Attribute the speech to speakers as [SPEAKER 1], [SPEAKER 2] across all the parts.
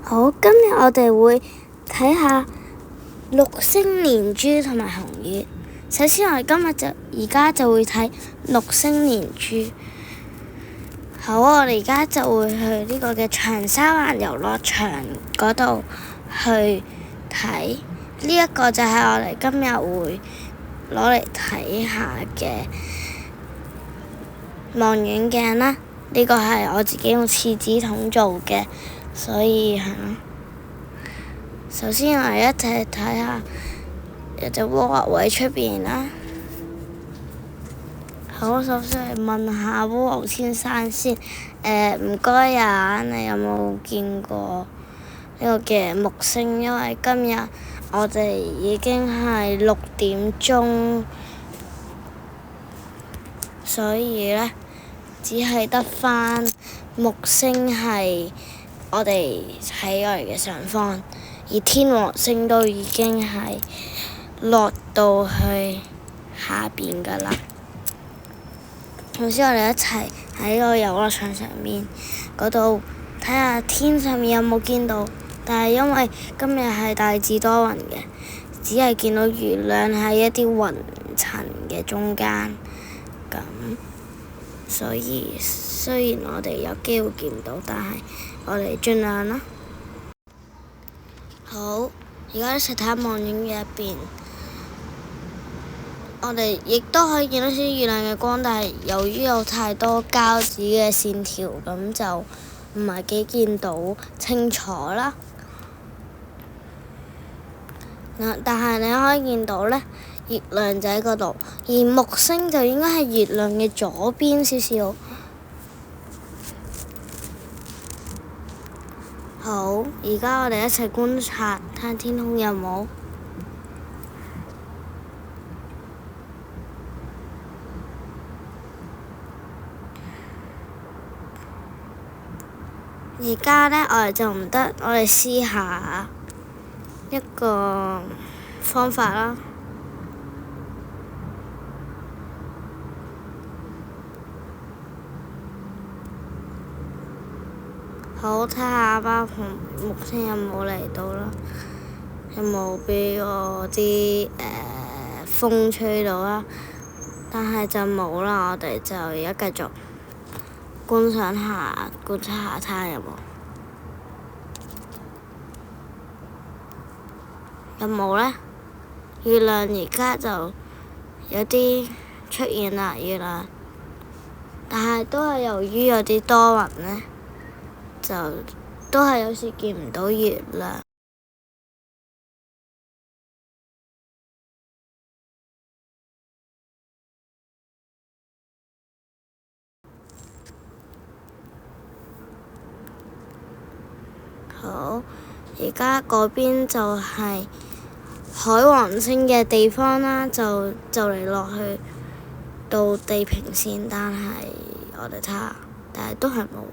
[SPEAKER 1] 好，今日我哋會睇下六星連珠同埋紅月。首先我哋而家就會睇六星連珠。好，我哋而家就會去呢個嘅長沙灣遊樂場嗰度去睇。呢一個就係我哋今日會攞嚟睇下嘅望遠鏡啦。呢個係我自己用廁紙筒做嘅，所以係咯。首先我哋一齊睇下有隻蝸牛喺出邊啦。好，首先嚟問下蝸牛先生先。唔該啊，你有冇見過呢個嘅木星？因為今日我哋已經係6點鐘，所以呢，只係得返木星係我哋喺我哋嘅上方，而天王星都已經係落到去下邊㗎啦。頭先我哋一齊喺個遊樂場上面嗰度睇下天上面有冇見到，但係因為今日係大致多雲嘅，只係見到月亮喺一啲雲層嘅中間咁，所以雖然我哋有機會見到，但係我哋盡量啦。好，而家一齊睇下望遠鏡入邊。我哋亦都可以見到少少月亮嘅光，但係由於有太多膠紙嘅線條，咁就唔係幾見到清楚啦。但係你可以見到呢，月亮就喺嗰度，而木星就應該係月亮嘅左邊少少。好，而家我哋一齊觀察，睇下天空有冇。而家呢，我哋就唔得，我哋試下一個方法啦。好，睇下包紅木星有冇嚟到啦，有冇俾我啲風吹到啦？但係就冇啦，我哋就而家繼續觀察下，睇下有冇。有冇呢？月亮而家就有啲出現啦，月亮，但係都係由於有啲多雲呢，就都係有時見唔到月亮。好，而家嗰邊就係海王星嘅地方啦，就嚟落去到地平線，但係我哋睇下，但係都係冇。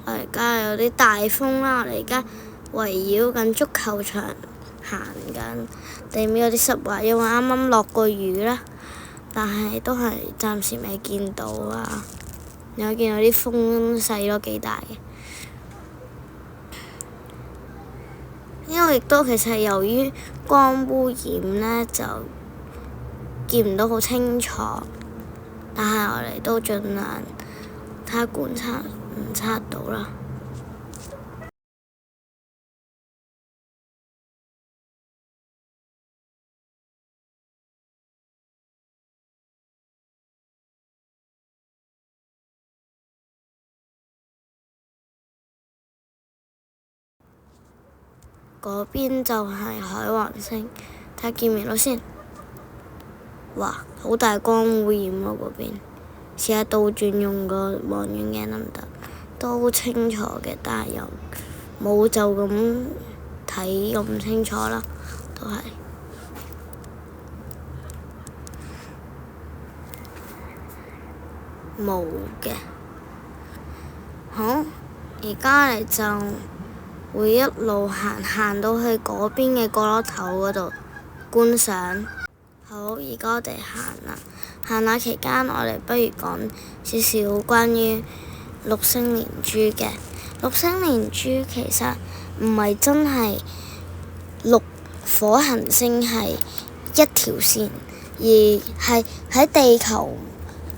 [SPEAKER 1] 我而家有啲大風啦，我哋而家圍繞緊足球場行緊，地面有啲濕滑，因為啱啱落過雨啦。但係都係暫時未見到啊！你可以見到啲風勢都幾大嘅，因為亦都其實係由於光污染呢，就見唔到好清楚。但係我哋都盡量睇下觀察唔測到啦。嗰邊就係海王星，睇下見唔見到先。哇，好大光污染喎嗰邊，試下倒轉用個望遠鏡得唔得？都清楚嘅，但係又冇就咁睇咁清楚啦，都係冇嘅。好，而家嚟就會一路行到去嗰邊嘅角落頭嗰度觀賞。好，而家我哋行啦。行下期間，我哋不如講少少關於六星連珠嘅。六星連珠其實唔係真係六顆行星係一條線，而係喺地球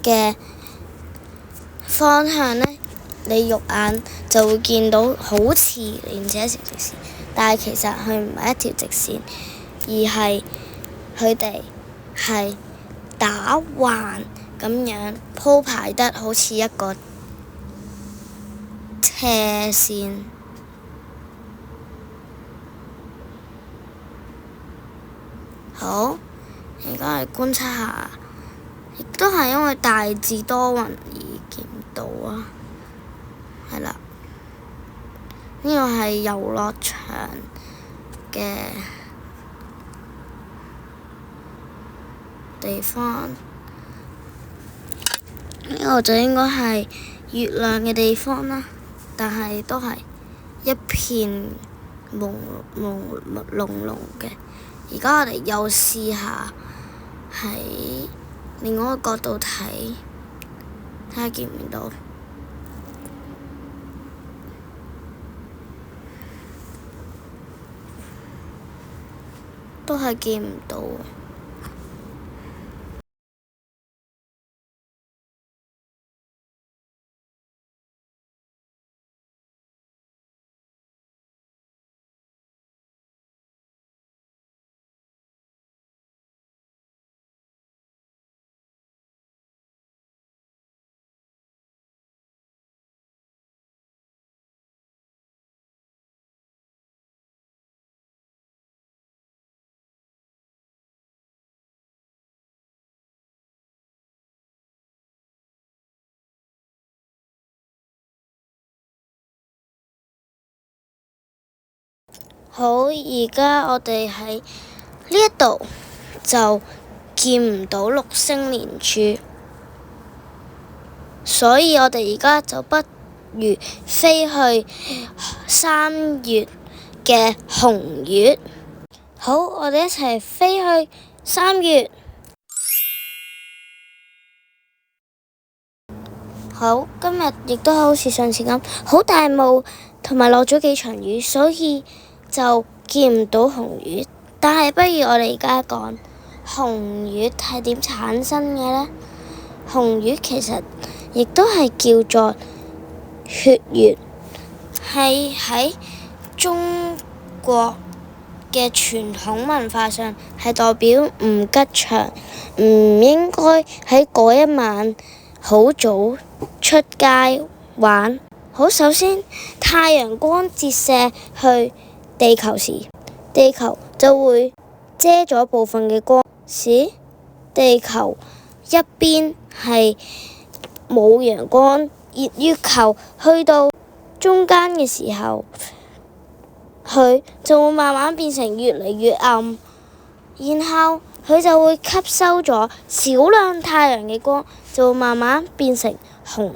[SPEAKER 1] 嘅方向呢，你肉眼就會見到好似連住一條直線，但係其實佢唔係一條直線，而係佢哋係打橫咁樣鋪排得好似一個斜線。好，而家嚟觀察下，亦都係因為大致多雲而見唔到啊。係啦，呢個係遊樂場嘅地方，呢個就應該係月亮嘅地方啦，但係都係一片朦朧嘅。而家我哋又試下喺另外一個角度睇，睇下見唔見到？都係見唔到。好，而家我哋喺呢一度就見唔到六星連珠，所以我哋而家就不如飛去3月嘅紅月。好，我哋一齊飛去3月。好，今日亦都好似上次咁，好大霧，同埋落咗幾場雨，所以就見唔到紅月。但係不如我哋而家講紅月係點產生嘅呢？紅月其實亦都係叫做血月，係喺中國嘅傳統文化上係代表唔吉祥，唔應該喺嗰一晚好早出街玩。好，首先太陽光折射去地球時，地球就會遮咗部分嘅光，使地球一邊係冇陽光。而月球去到中間嘅時候，佢就會慢慢變成越嚟越暗，然後佢就會吸收咗少量太陽嘅光，就會慢慢變成紅。